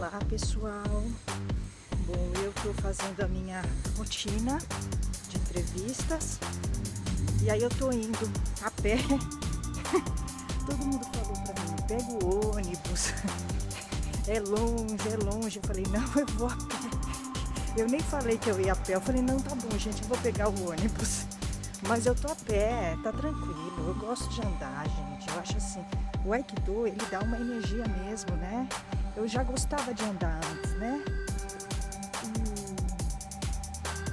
Olá pessoal, bom, eu estou fazendo a minha rotina de entrevistas e aí eu estou indo a pé. Todo mundo falou para mim, pega o ônibus, é longe, eu falei, não, eu vou a pé. Eu nem falei que eu ia a pé, eu falei, não, tá bom gente, eu vou pegar o ônibus. Mas eu tô a pé, tá tranquilo, eu gosto de andar, gente, eu acho assim, o Aikido, ele dá uma energia mesmo, né? Eu já gostava de andar antes, né?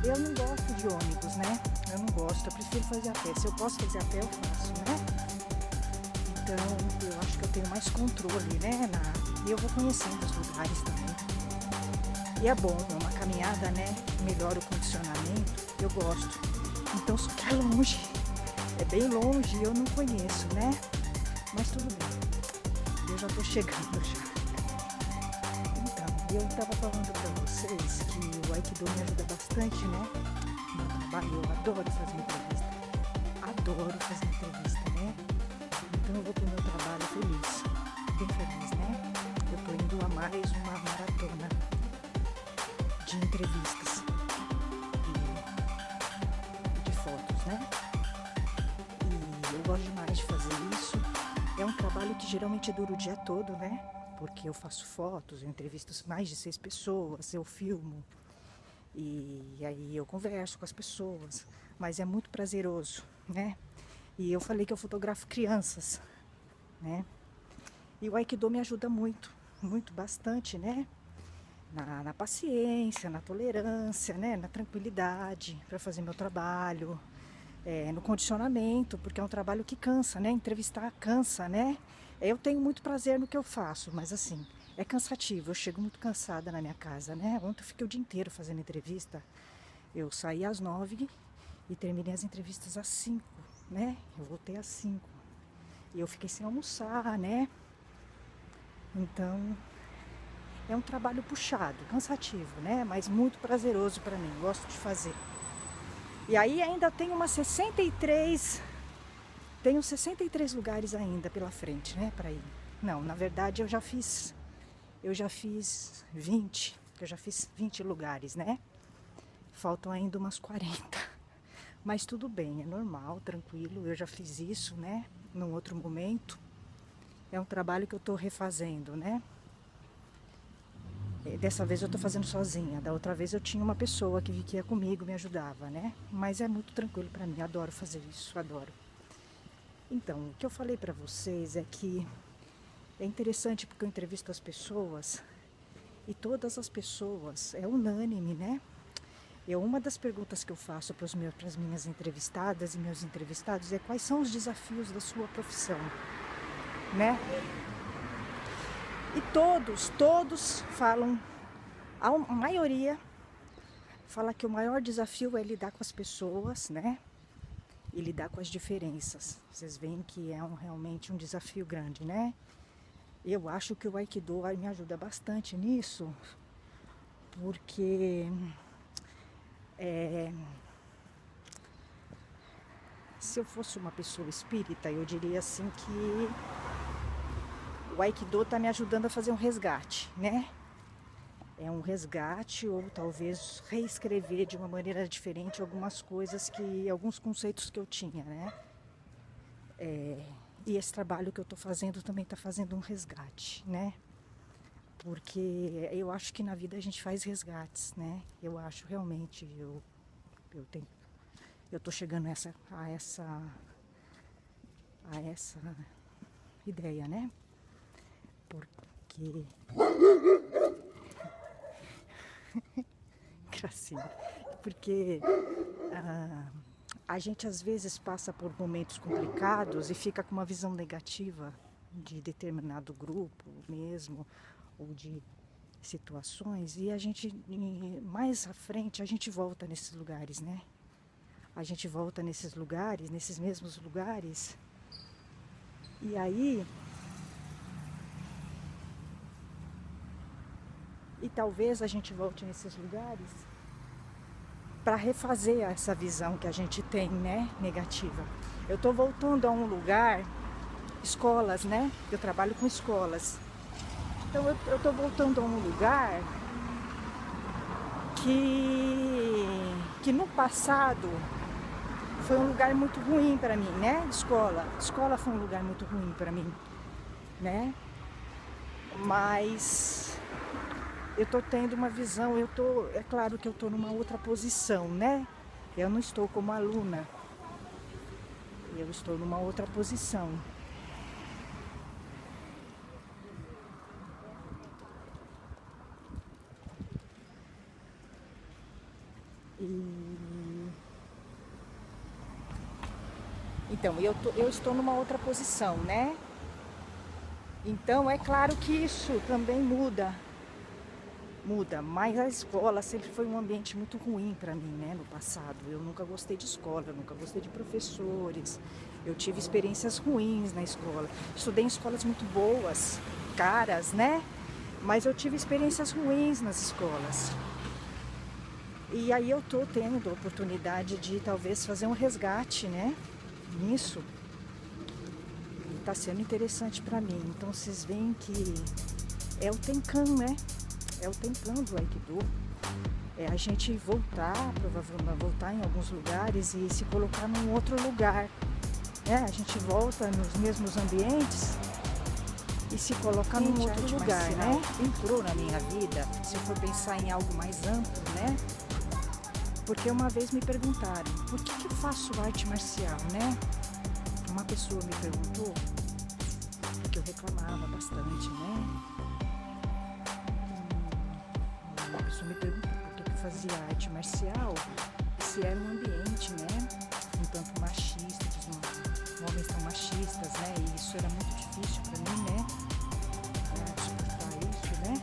E eu não gosto de ônibus, né? Eu não gosto, eu prefiro fazer a pé. Se eu posso fazer a pé, eu faço, né? Então, eu acho que eu tenho mais controle, né? E eu vou conhecendo os lugares também. E é bom, é uma caminhada, né? Melhora o condicionamento, eu gosto. Então, só que é longe, é bem longe e eu não conheço, né? Mas tudo bem, eu já tô chegando já. Então, eu estava falando para vocês que o Aikido me ajuda bastante, né? No trabalho, eu adoro fazer entrevista, né? Então eu vou pro meu trabalho feliz, bem feliz, né? Eu tô indo a mais uma maratona de entrevistas e de fotos, né? E eu gosto demais de fazer isso. É um trabalho que geralmente dura o dia todo, né? Porque eu faço fotos, eu entrevisto mais de 6 pessoas, eu filmo e aí eu converso com as pessoas, mas é muito prazeroso, né? E eu falei que eu fotografo crianças, né? E o Aikido me ajuda muito, bastante, né? Na paciência, na tolerância, né? Na tranquilidade para fazer meu trabalho, no condicionamento, porque é um trabalho que cansa, né? Entrevistar cansa, né? Eu tenho muito prazer no que eu faço, mas assim, é cansativo, eu chego muito cansada na minha casa, né? Ontem eu fiquei o dia inteiro fazendo entrevista, eu saí às 9 e terminei as entrevistas às 5, né? Eu voltei às 5 e eu fiquei sem almoçar, né? Então, é um trabalho puxado, cansativo, né? Mas muito prazeroso para mim, gosto de fazer. E aí ainda tem umas 63... Tenho 63 lugares ainda pela frente, né, para ir. Não, na verdade eu já fiz 20, eu já fiz 20 lugares, né? Faltam ainda umas 40. Mas tudo bem, é normal, tranquilo, eu já fiz isso, né, num outro momento. É um trabalho que eu tô refazendo, né? Dessa vez eu tô fazendo sozinha, da outra vez eu tinha uma pessoa que ia comigo, me ajudava, né? Mas é muito tranquilo para mim, adoro fazer isso, adoro. Então, o que eu falei para vocês é que é interessante porque eu entrevisto as pessoas e todas as pessoas, é unânime, né? Uma das perguntas que eu faço para as minhas entrevistadas e meus entrevistados é quais são os desafios da sua profissão, né? E todos falam, a maioria fala que o maior desafio é lidar com as pessoas, né? E lidar com as diferenças. Vocês veem que é realmente um desafio grande, né? Eu acho que o Aikido me ajuda bastante nisso, porque se eu fosse uma pessoa espírita, eu diria assim que o Aikido está me ajudando a fazer um resgate, né? É um resgate ou talvez reescrever de uma maneira diferente algumas coisas alguns conceitos que eu tinha, né? E esse trabalho que eu estou fazendo também está fazendo um resgate, né? Porque eu acho que na vida a gente faz resgates, né? Eu acho realmente, eu estou chegando a essa ideia, né? Porque gracinha, porque a gente às vezes passa por momentos complicados e fica com uma visão negativa de determinado grupo mesmo, ou de situações, e a gente, mais à frente, a gente volta nesses lugares, né? A gente volta nesses lugares, nesses mesmos lugares, e aí talvez a gente volte nesses lugares para refazer essa visão que a gente tem, né, negativa. Eu estou voltando a um lugar, escolas, né? Eu trabalho com escolas. Então eu tô voltando a um lugar que no passado foi um lugar muito ruim para mim, né? Escola foi um lugar muito ruim para mim, né? Mas eu tô tendo uma visão, é claro que eu tô numa outra posição, né? Eu não estou como aluna, eu estou numa outra posição. Então, eu estou numa outra posição, né? Então, é claro que isso também muda, mas a escola sempre foi um ambiente muito ruim para mim, né, no passado. Eu nunca gostei de escola, eu nunca gostei de professores, eu tive experiências ruins na escola. Estudei em escolas muito boas, caras, né? Mas eu tive experiências ruins nas escolas. E aí eu tô tendo a oportunidade de talvez fazer um resgate, né, nisso. E tá sendo interessante para mim. Então vocês veem que é o Tenkan, né? É o Tenkan do Aikido. É a gente voltar, provavelmente voltar em alguns lugares e se colocar num outro lugar, né? A gente volta nos mesmos ambientes e se coloca num outro lugar, né? Entrou na minha vida, se eu for pensar em algo mais amplo, né? Porque uma vez me perguntaram, por que eu faço arte marcial, né? Uma pessoa me perguntou, porque eu reclamava bastante, né? Uma pessoa me perguntou por que eu fazia arte marcial, se era um ambiente, né? Um tanto machista, que os homens tão machistas, né? E isso era muito difícil para mim, né? Suportar isso, né?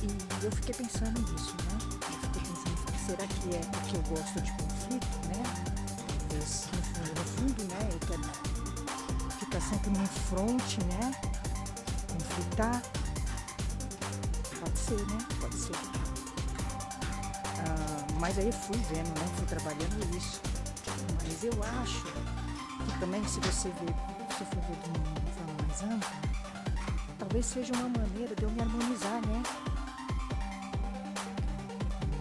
E eu fiquei pensando nisso, né? Será que é porque eu gosto de conflito, né? No fundo, né? Eu quero ficar sempre num fronte, né? Conflitar. Pode ser, né? Pode ser. Mas aí eu fui vendo, né? Fui trabalhando isso. Mas eu acho que também, se você for ver de uma forma mais ampla, talvez seja uma maneira de eu me harmonizar, né?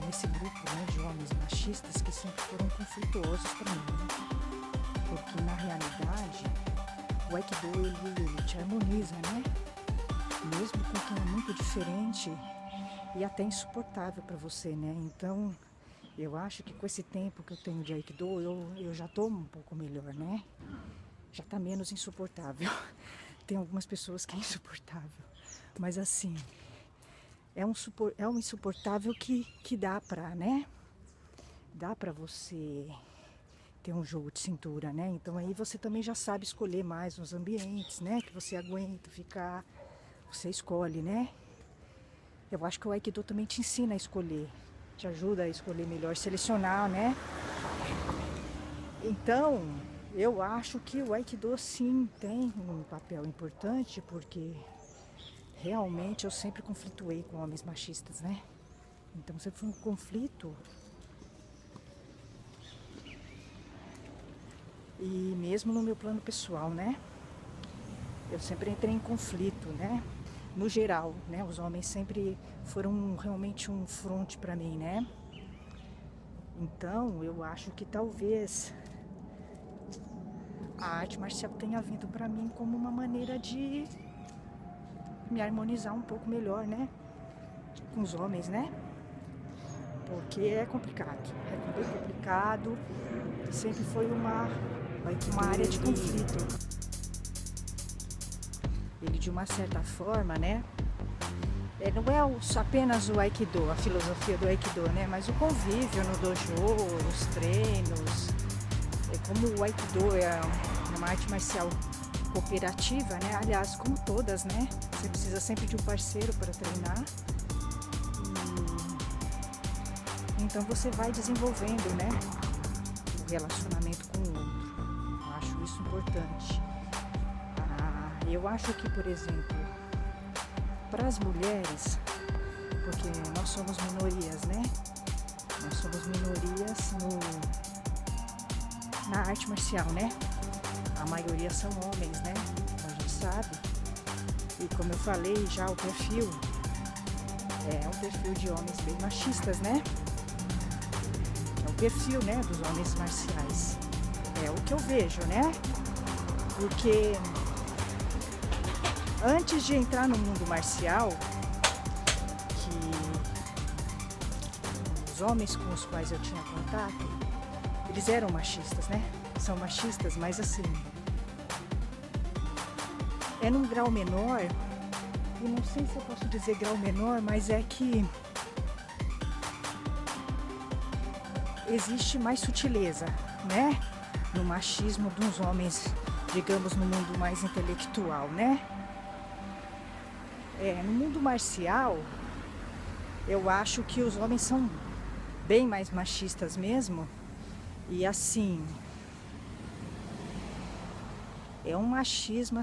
Esse grupo, né, de homens machistas que sempre foram conflituosos para mim, né? Porque na realidade o Aikido ele te harmoniza, né? Mesmo com quem é muito diferente e até insuportável para você, né? Então eu acho que com esse tempo que eu tenho de Aikido eu já tô um pouco melhor, né? Já tá menos insuportável. Tem algumas pessoas que é insuportável, mas assim é um insuportável que dá pra, né? Dá pra você ter um jogo de cintura, né? Então aí você também já sabe escolher mais os ambientes, né? Que você aguenta ficar, você escolhe, né? Eu acho que o Aikido também te ensina a escolher, te ajuda a escolher melhor, selecionar, né? Então, eu acho que o Aikido sim tem um papel importante, porque realmente eu sempre conflituei com homens machistas, né? Então sempre foi um conflito. E mesmo no meu plano pessoal, né? Eu sempre entrei em conflito, né? No geral, né? Os homens sempre foram realmente um fronte pra mim, né? Então eu acho que talvez a arte marcial tenha vindo pra mim como uma maneira de me harmonizar um pouco melhor, né? Com os homens, né? Porque é complicado, bem complicado. Sempre foi uma área de conflito. Ele, de uma certa forma, né? Não é apenas o Aikido, a filosofia do Aikido, né? Mas o convívio no dojo, os treinos. Como o Aikido é uma arte marcial cooperativa, né? Aliás, como todas, né? Você precisa sempre de um parceiro para treinar. Então você vai desenvolvendo, né? O relacionamento com o outro. Eu acho isso importante. Eu acho que, por exemplo, para as mulheres, porque nós somos minorias, né? Nós somos minorias na arte marcial, né? A maioria são homens, né? Como a gente sabe. E como eu falei, já o perfil é um perfil de homens bem machistas, né? É o perfil, né, dos homens marciais. É o que eu vejo, né? Porque antes de entrar no mundo marcial, que os homens com os quais eu tinha contato, eles eram machistas, né? São machistas, mas assim, é num grau menor, e não sei se eu posso dizer grau menor, mas é que existe mais sutileza, né? No machismo dos homens, digamos, no mundo mais intelectual, né? No mundo marcial, eu acho que os homens são bem mais machistas mesmo. E assim, é um machismo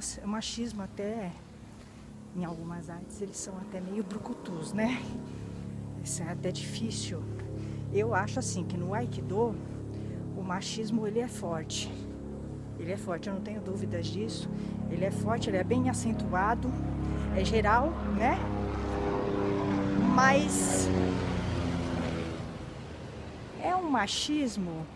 até, em algumas artes, eles são até meio brucutus, né? Isso é até difícil. Eu acho assim, que no Aikido, o machismo, ele é forte. Ele é forte, eu não tenho dúvidas disso. Ele é forte, ele é bem acentuado, é geral, né? Mas é um machismo...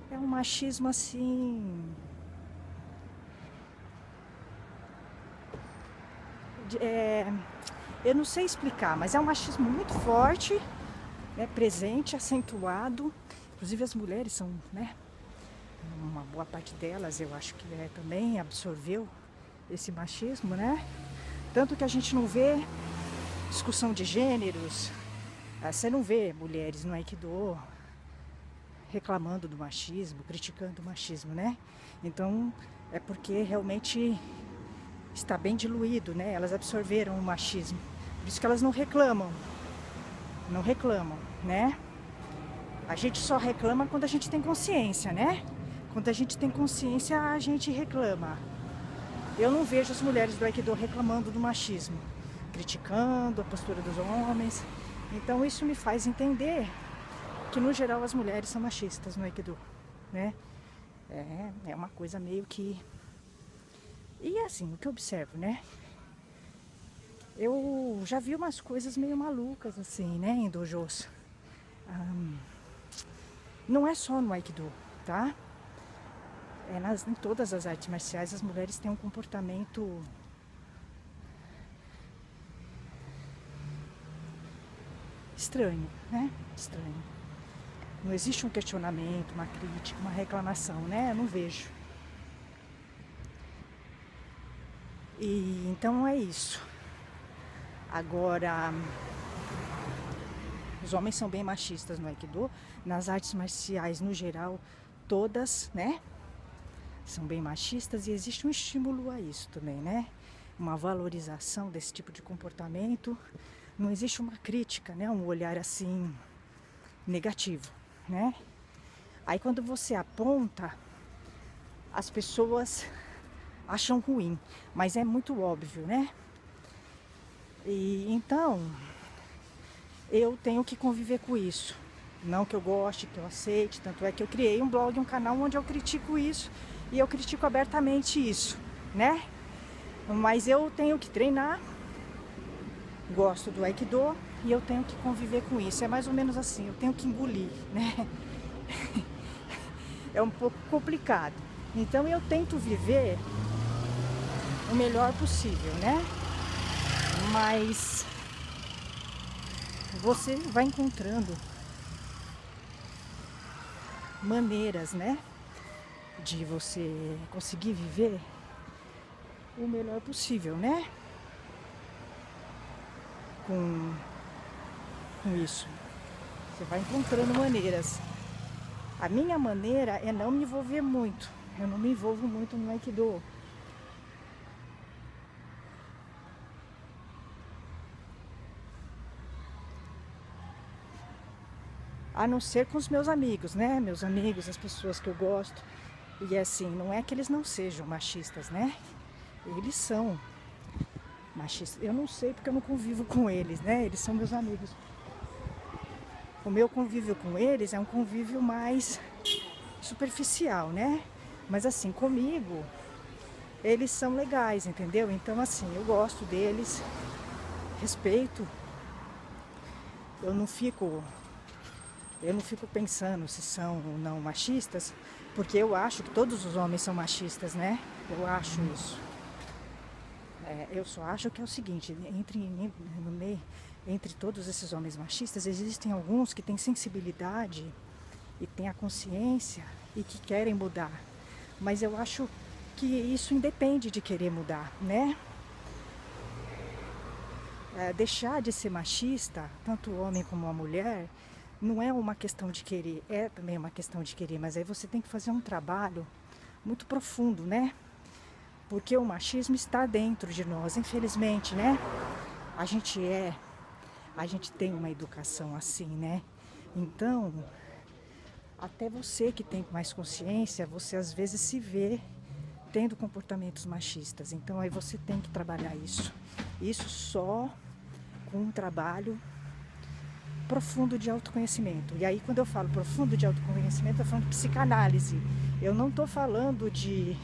É um machismo assim... eu não sei explicar, mas é um machismo muito forte, né, presente, acentuado. Inclusive as mulheres são, né, uma boa parte delas, eu acho que também absorveu esse machismo, né? Tanto que a gente não vê discussão de gêneros, você não vê mulheres no Aikido reclamando do machismo, criticando o machismo, né? Então é porque realmente está bem diluído, né? Elas absorveram o machismo, por isso que elas não reclamam, né? A gente só reclama quando a gente tem consciência, né? Quando a gente tem consciência, a gente reclama. Eu não vejo as mulheres do Aikido reclamando do machismo, criticando a postura dos homens. Então isso me faz entender que no geral as mulheres são machistas no Aikido, né? É uma coisa meio que... E assim, o que eu observo, né? Eu já vi umas coisas meio malucas assim, né, em dojos. Não é só no Aikido, tá? Em todas as artes marciais as mulheres têm um comportamento estranho, né? Estranho. Não existe um questionamento, uma crítica, uma reclamação, né? Eu não vejo. E então é isso. Agora, os homens são bem machistas no Aikido. Nas artes marciais, no geral, todas, né? São bem machistas e existe um estímulo a isso também, né? Uma valorização desse tipo de comportamento. Não existe uma crítica, né? Um olhar assim negativo, né? Aí quando você aponta, as pessoas acham ruim, mas é muito óbvio, né? E então eu tenho que conviver com isso. Não que eu goste, que eu aceite, tanto é que eu criei um blog, um canal onde eu critico isso e eu critico abertamente isso, né? Mas eu tenho que treinar, gosto do Aikido e eu tenho que conviver com isso. É mais ou menos assim, eu tenho que engolir, né? É um pouco complicado. Então eu tento viver o melhor possível, né? Mas você vai encontrando maneiras, né, de você conseguir viver o melhor possível, né? Com isso. Você vai encontrando maneiras. A minha maneira é não me envolver muito. Eu não me envolvo muito no Aikido. A não ser com os meus amigos, né? Meus amigos, as pessoas que eu gosto. E assim, não é que eles não sejam machistas, né? Eles são machistas. Eu não sei porque eu não convivo com eles, né? Eles são meus amigos. O meu convívio com eles é um convívio mais superficial, né? Mas assim, comigo, eles são legais, entendeu? Então assim, eu gosto deles, respeito, eu não fico pensando se são ou não machistas, porque eu acho que todos os homens são machistas, né? Eu acho isso. Eu só acho que é o seguinte, entre todos esses homens machistas, existem alguns que têm sensibilidade e têm a consciência e que querem mudar. Mas eu acho que isso independe de querer mudar, né? Deixar de ser machista, tanto o homem como a mulher, não é uma questão de querer, é também uma questão de querer, mas aí você tem que fazer um trabalho muito profundo, né? Porque o machismo está dentro de nós, infelizmente, né? A gente tem uma educação assim, né? Então, até você que tem mais consciência, você às vezes se vê tendo comportamentos machistas. Então aí você tem que trabalhar isso. Isso só com um trabalho profundo de autoconhecimento. E aí quando eu falo profundo de autoconhecimento, eu tô falando de psicanálise. Eu não estou falando de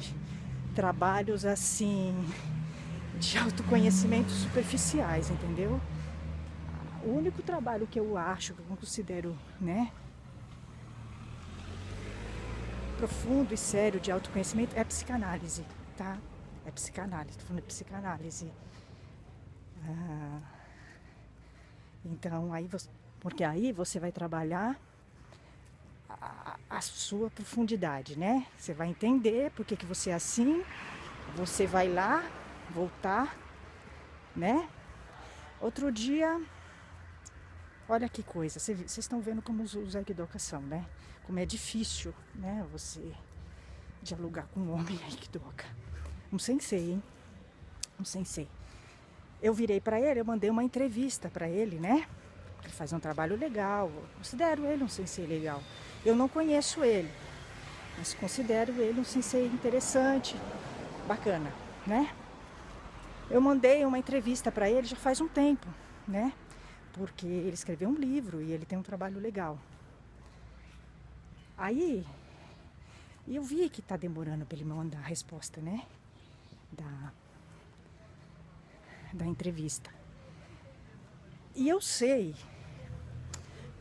trabalhos assim de autoconhecimento superficiais, entendeu? O único trabalho que eu acho, que eu considero, né, profundo e sério de autoconhecimento é a psicanálise, tá? É psicanálise, tô falando de psicanálise. Então, porque aí você vai trabalhar a sua profundidade, né? Você vai entender por que você é assim, você vai lá, voltar, né? Outro dia, olha que coisa, vocês estão vendo como os aikidokas são, né? Como é difícil, né? Você dialogar com um homem aikidoka. Um sensei, hein? Um sensei. Eu virei pra ele, eu mandei uma entrevista pra ele, né? Ele faz um trabalho legal, eu considero ele um sensei legal. Eu não conheço ele, mas considero ele um sensei interessante, bacana, né? Eu mandei uma entrevista pra ele já faz um tempo, né? Porque ele escreveu um livro e ele tem um trabalho legal. Aí, eu vi que tá demorando pra ele me mandar a resposta, né? Da entrevista. E eu sei,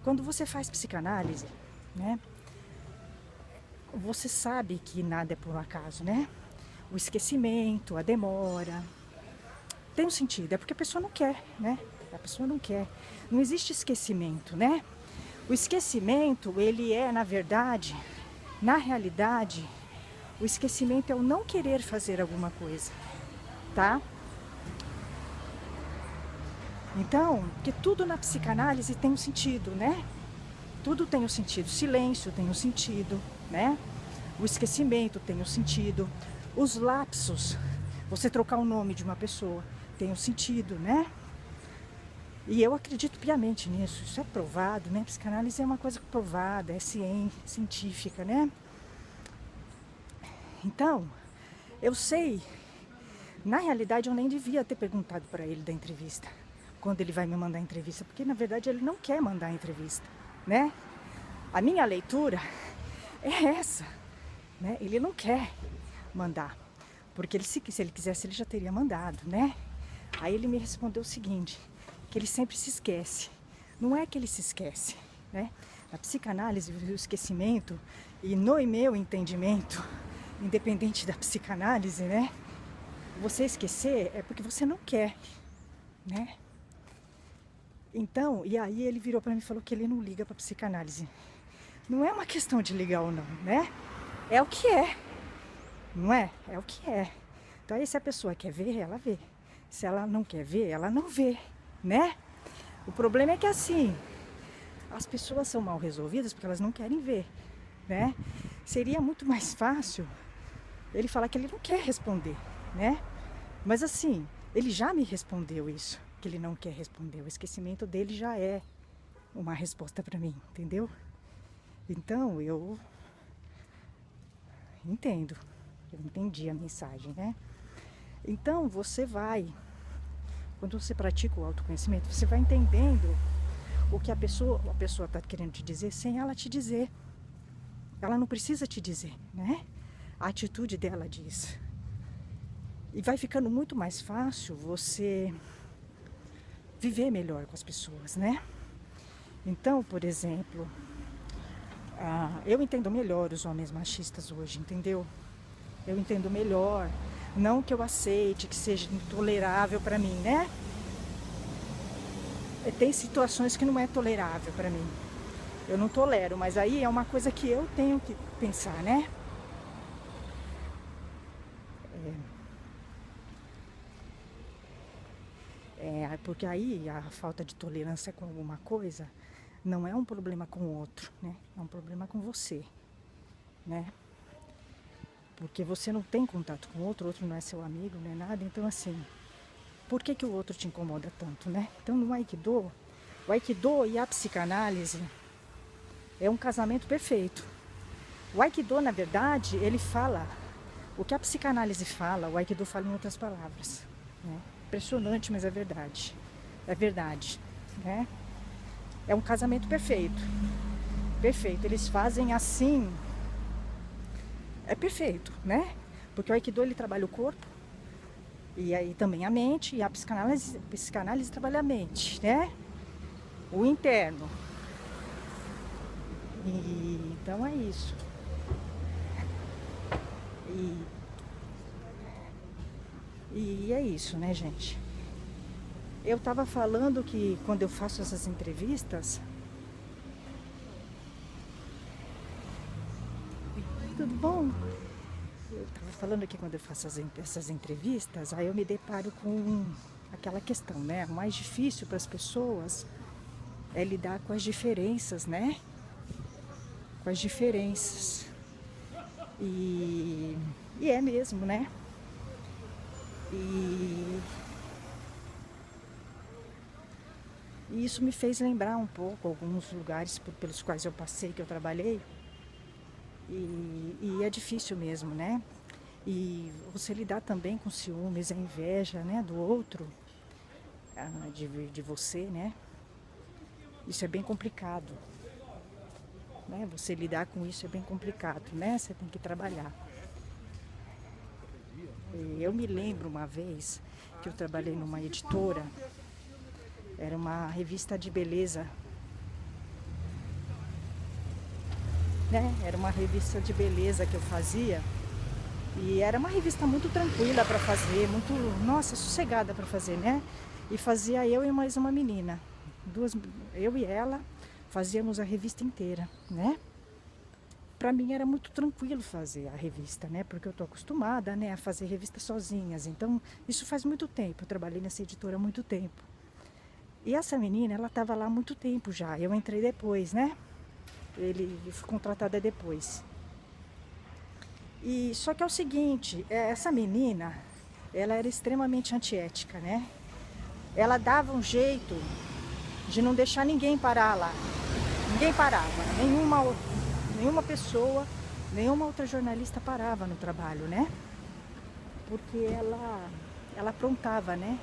quando você faz psicanálise, né? Você sabe que nada é por acaso, né? O esquecimento, a demora, tem um sentido, é porque a pessoa não quer, né? A pessoa não quer. Não existe esquecimento, né? O esquecimento, ele é, na verdade, na realidade, o esquecimento é o não querer fazer alguma coisa, tá? Então, porque tudo na psicanálise tem um sentido, né? Tudo tem um sentido. O silêncio tem um sentido, né? O esquecimento tem um sentido. Os lapsos, você trocar o nome de uma pessoa, tem um sentido, né? E eu acredito piamente nisso. Isso é provado, né? Psicanálise é uma coisa provada, é científica, né? Então, eu sei, na realidade eu nem devia ter perguntado para ele da entrevista, quando ele vai me mandar a entrevista, porque na verdade ele não quer mandar a entrevista, né? A minha leitura é essa, né? Ele não quer mandar, porque se ele quisesse ele já teria mandado, né? Aí ele me respondeu o seguinte, que ele sempre se esquece. Não é que ele se esquece, né? Na psicanálise, o esquecimento, e no meu entendimento, independente da psicanálise, né? Você esquecer é porque você não quer, né? Então, e aí ele virou para mim e falou que ele não liga para psicanálise. Não é uma questão de ligar ou não, né? É o que é, não é? É o que é. Então aí se a pessoa quer ver, ela vê. Se ela não quer ver, ela não vê, né? O problema é que assim, as pessoas são mal resolvidas porque elas não querem ver, né? Seria muito mais fácil ele falar que ele não quer responder, né? Mas assim, ele já me respondeu isso, que ele não quer responder. O esquecimento dele já é uma resposta para mim, entendeu? Então eu entendo, eu entendi a mensagem, né? Então você vai, quando você pratica o autoconhecimento, você vai entendendo o que a pessoa está querendo te dizer sem ela te dizer. Ela não precisa te dizer, né? A atitude dela diz. E vai ficando muito mais fácil você viver melhor com as pessoas, né? Então, por exemplo, eu entendo melhor os homens machistas hoje, entendeu? Eu entendo melhor. Não que eu aceite, que seja intolerável para mim, né? Tem situações que não é tolerável para mim. Eu não tolero, mas aí é uma coisa que eu tenho que pensar, né? Porque aí a falta de tolerância com alguma coisa não é um problema com o outro, né? É um problema com você, né? Porque você não tem contato com o outro não é seu amigo, não é nada. Então, assim, por que o outro te incomoda tanto, né? Então, no Aikido, o Aikido e a psicanálise é um casamento perfeito. O Aikido, na verdade, ele fala o que a psicanálise fala, o Aikido fala em outras palavras, né? Impressionante, mas é verdade. É verdade, né? É um casamento perfeito. Perfeito. Eles fazem assim. É perfeito, né? Porque o Aikido ele trabalha o corpo e aí também a mente, e a psicanálise trabalha a mente, né? O interno. E então é isso. E é isso, né, gente? Eu tava falando que quando eu faço essas entrevistas. Tudo bom? Eu tava falando que quando eu faço essas entrevistas, aí eu me deparo com aquela questão, né? O mais difícil para as pessoas é lidar com as diferenças, né? Com as diferenças. E é mesmo, né? E isso me fez lembrar um pouco alguns lugares pelos quais eu passei, que eu trabalhei. E é difícil mesmo, né? E você lidar também com ciúmes, a inveja, né, do outro, de você, né? Isso é bem complicado, né? Você lidar com isso é bem complicado, né? Você tem que trabalhar. E eu me lembro uma vez que eu trabalhei numa editora, era uma revista de beleza, né? Era uma revista de beleza que eu fazia. E era uma revista muito tranquila para fazer, muito, nossa, sossegada para fazer, né? E fazia eu e mais uma menina. Eu e ela fazíamos a revista inteira, né? Para mim era muito tranquilo fazer a revista, né? Porque eu tô acostumada, né, a fazer revistas sozinhas. Então, isso faz muito tempo. Eu trabalhei nessa editora há muito tempo. E essa menina, ela estava lá há muito tempo já. Eu entrei depois, né? Ele foi contratada depois. E só que é o seguinte, essa menina, ela era extremamente antiética, né? Ela dava um jeito de não deixar ninguém parar lá. Ninguém parava, nenhuma pessoa, nenhuma outra jornalista parava no trabalho, né? Porque ela aprontava, né?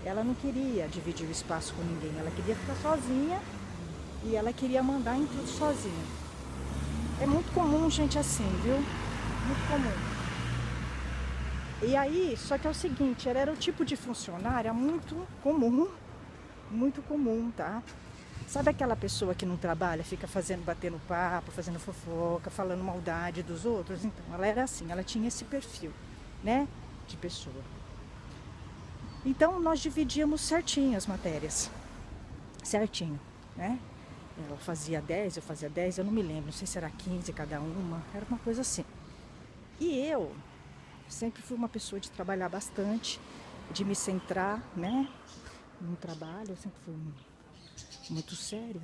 Ela não queria dividir o espaço com ninguém, ela queria ficar sozinha e ela queria mandar em tudo sozinha. É muito comum gente assim, viu? Muito comum. E aí, só que é o seguinte, ela era o tipo de funcionária muito comum, tá? Sabe aquela pessoa que não trabalha, fica batendo papo, fazendo fofoca, falando maldade dos outros? Então, ela era assim, ela tinha esse perfil, né, de pessoa. Então, nós dividíamos certinho as matérias, certinho, né? Ela fazia 10, eu fazia 10, eu não me lembro, não sei se era 15 cada uma, era uma coisa assim. E eu sempre fui uma pessoa de trabalhar bastante, de me centrar, né, no trabalho, eu sempre fui muito séria.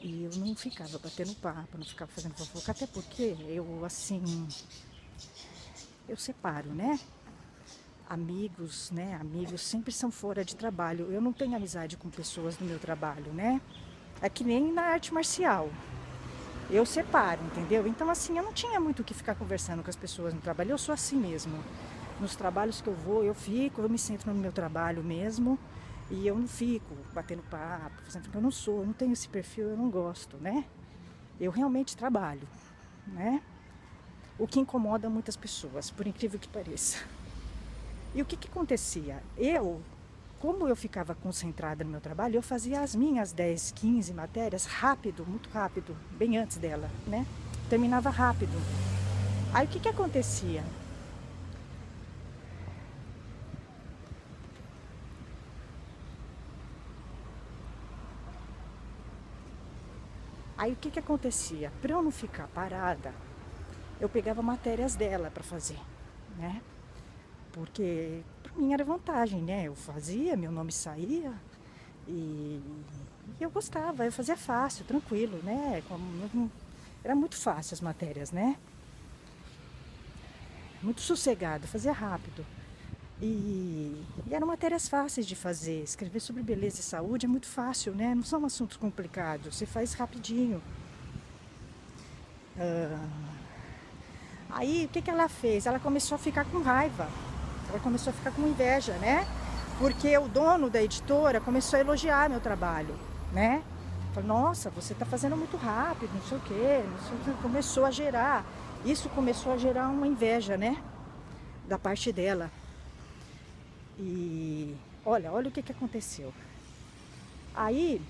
E eu não ficava batendo papo, não ficava fazendo fofoca, até porque eu, assim, eu separo, né? Amigos, né? Amigos sempre são fora de trabalho. Eu não tenho amizade com pessoas no meu trabalho, né? É que nem na arte marcial. Eu separo, entendeu? Então, assim, eu não tinha muito o que ficar conversando com as pessoas no trabalho. Eu sou assim mesmo. Nos trabalhos que eu vou, eu me centro no meu trabalho mesmo. E eu não fico batendo papo, porque eu não tenho esse perfil, eu não gosto, né? Eu realmente trabalho, né? O que incomoda muitas pessoas, por incrível que pareça. E o que que acontecia? Como eu ficava concentrada no meu trabalho, eu fazia as minhas 10, 15 matérias rápido, muito rápido, bem antes dela, né? Terminava rápido. Aí o que que acontecia? Aí o que que acontecia? Para eu não ficar parada, eu pegava matérias dela para fazer, né? Porque para mim era vantagem, né? Eu fazia, meu nome saía e eu gostava, eu fazia fácil, tranquilo, né? Era muito fácil as matérias, né? Muito sossegado, fazia rápido. E eram matérias fáceis de fazer. Escrever sobre beleza e saúde é muito fácil, né? Não são assuntos complicados, você faz rapidinho. Aí o que que ela fez? Ela começou a ficar com raiva, ela começou a ficar com inveja, né? Porque o dono da editora começou a elogiar meu trabalho, né? Falou, nossa, você está fazendo muito rápido, não sei o quê, não sei o quê. Isso começou a gerar uma inveja, né? Da parte dela. E olha o que que aconteceu. Aí,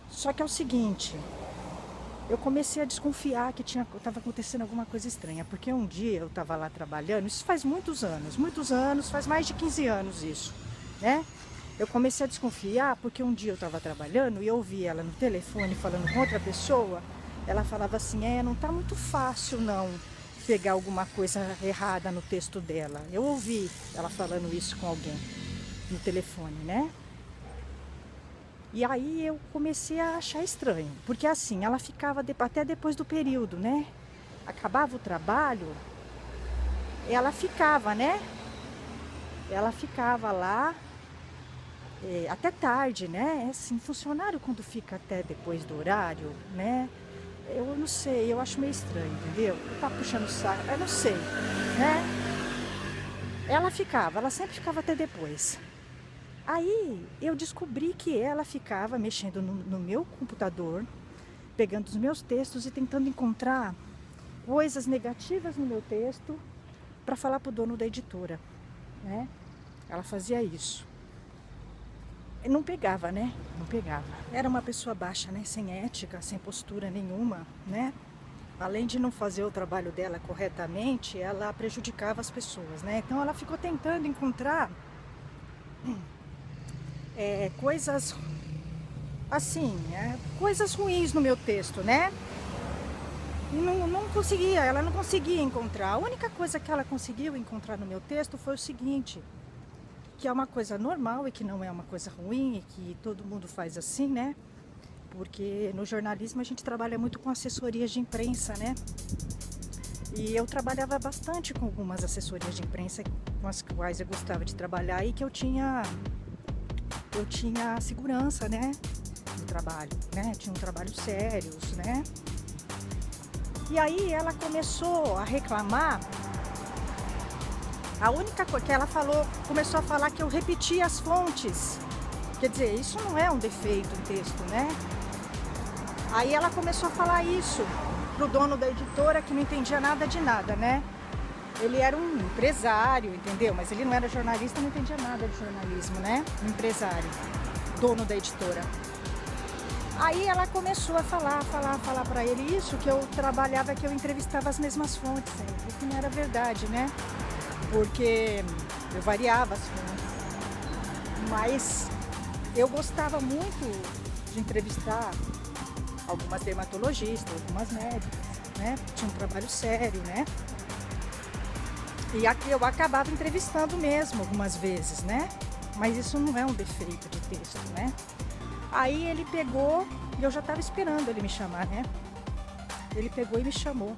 só que é o seguinte, eu comecei a desconfiar que estava acontecendo alguma coisa estranha, porque um dia eu estava lá trabalhando, isso faz muitos anos, faz mais de 15 anos isso, né? Eu comecei a desconfiar porque um dia eu estava trabalhando e eu ouvi ela no telefone falando com outra pessoa, ela falava assim, não tá muito fácil não pegar alguma coisa errada no texto dela. Eu ouvi ela falando isso com alguém no telefone, né? E aí eu comecei a achar estranho, porque assim, ela ficava até depois do período, né? Acabava o trabalho, ela ficava, né? Ela ficava lá até tarde, né? Assim, funcionário quando fica até depois do horário, né? Eu não sei, eu acho meio estranho, entendeu? Tá puxando o saco, eu não sei, né? Ela sempre ficava até depois. Aí eu descobri que ela ficava mexendo no meu computador, pegando os meus textos e tentando encontrar coisas negativas no meu texto para falar pro dono da editora, né? Ela fazia isso. E não pegava, né? Não pegava. Era uma pessoa baixa, né? Sem ética, sem postura nenhuma, né? Além de não fazer o trabalho dela corretamente, ela prejudicava as pessoas, né? Então ela ficou tentando encontrar coisas assim, coisas ruins no meu texto, né? E não conseguia, ela não conseguia encontrar. A única coisa que ela conseguiu encontrar no meu texto foi o seguinte, que é uma coisa normal e que não é uma coisa ruim e que todo mundo faz assim, né? Porque no jornalismo a gente trabalha muito com assessorias de imprensa, né? E eu trabalhava bastante com algumas assessorias de imprensa com as quais eu gostava de trabalhar e que eu tinha segurança, né? No trabalho, né? Tinha um trabalho sério, né? E aí ela começou a reclamar. A única coisa que ela falou, começou a falar que eu repetia as fontes. Quer dizer, isso não é um defeito em texto, né? Aí ela começou a falar isso pro dono da editora, que não entendia nada de nada, né? Ele era um empresário, entendeu? Mas ele não era jornalista, não entendia nada de jornalismo, né? Um empresário, dono da editora. Aí ela começou a falar para ele isso, que eu trabalhava, que eu entrevistava as mesmas fontes, o que não era verdade, né? Porque eu variava as fontes. Mas eu gostava muito de entrevistar algumas dermatologistas, algumas médicas, né? Tinha um trabalho sério, né? E aqui eu acabava entrevistando mesmo algumas vezes, né? Mas isso não é um defeito de texto, né? Aí ele pegou, e eu já estava esperando ele me chamar, né? Ele pegou e me chamou.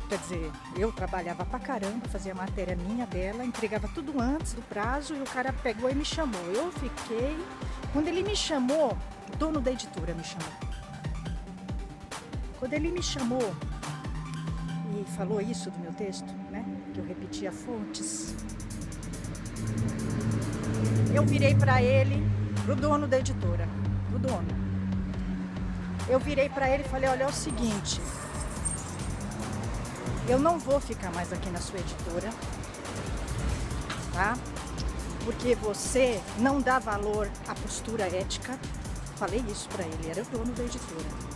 Quer dizer, eu trabalhava pra caramba, fazia matéria minha, dela, entregava tudo antes do prazo e o cara pegou e me chamou. Eu fiquei... Quando ele me chamou, o dono da editora me chamou. Quando ele me chamou e falou isso do meu texto, né? Que eu repetia fontes. Eu virei pra ele, pro dono da editora, pro dono. Eu virei pra ele e falei, olha, é o seguinte... Eu não vou ficar mais aqui na sua editora, tá? Porque você não dá valor à postura ética. Falei isso pra ele, era o dono da editora.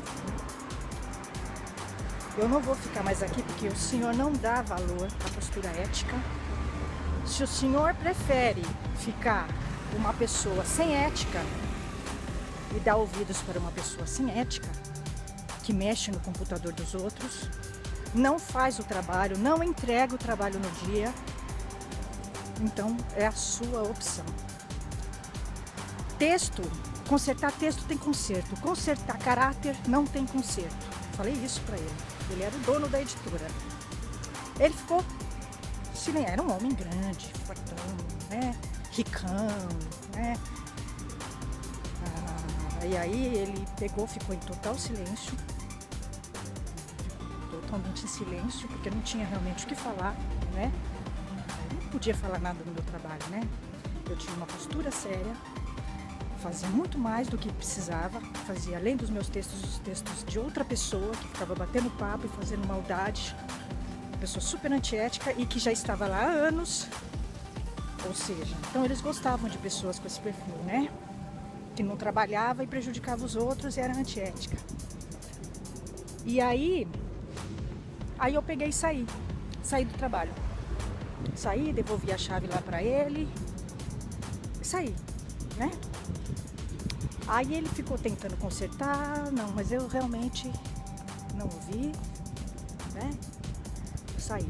Eu não vou ficar mais aqui porque o senhor não dá valor à postura ética. Se o senhor prefere ficar uma pessoa sem ética e dar ouvidos para uma pessoa sem ética, que mexe no computador dos outros, não faz o trabalho, não entrega o trabalho no dia, então é a sua opção. Texto, consertar texto tem conserto, consertar caráter não tem conserto. Falei isso pra ele. Ele era o dono da editora. Ele ficou, era um homem grande, fortão, né? Ricão, né? E aí ele pegou, ficou em total silêncio, totalmente em silêncio, porque não tinha realmente o que falar, né? Eu não podia falar nada no meu trabalho, né? Eu tinha uma postura séria, fazia muito mais do que precisava, fazia além dos meus textos, os textos de outra pessoa que ficava batendo papo e fazendo maldade, uma pessoa super antiética e que já estava lá há anos, ou seja, então eles gostavam de pessoas com esse perfil, né? Que não trabalhava e prejudicava os outros e era antiética. E aí eu peguei e saí do trabalho. Saí, devolvi a chave lá pra ele e saí, né? Aí ele ficou tentando consertar, não, mas eu realmente não ouvi, né? Saí.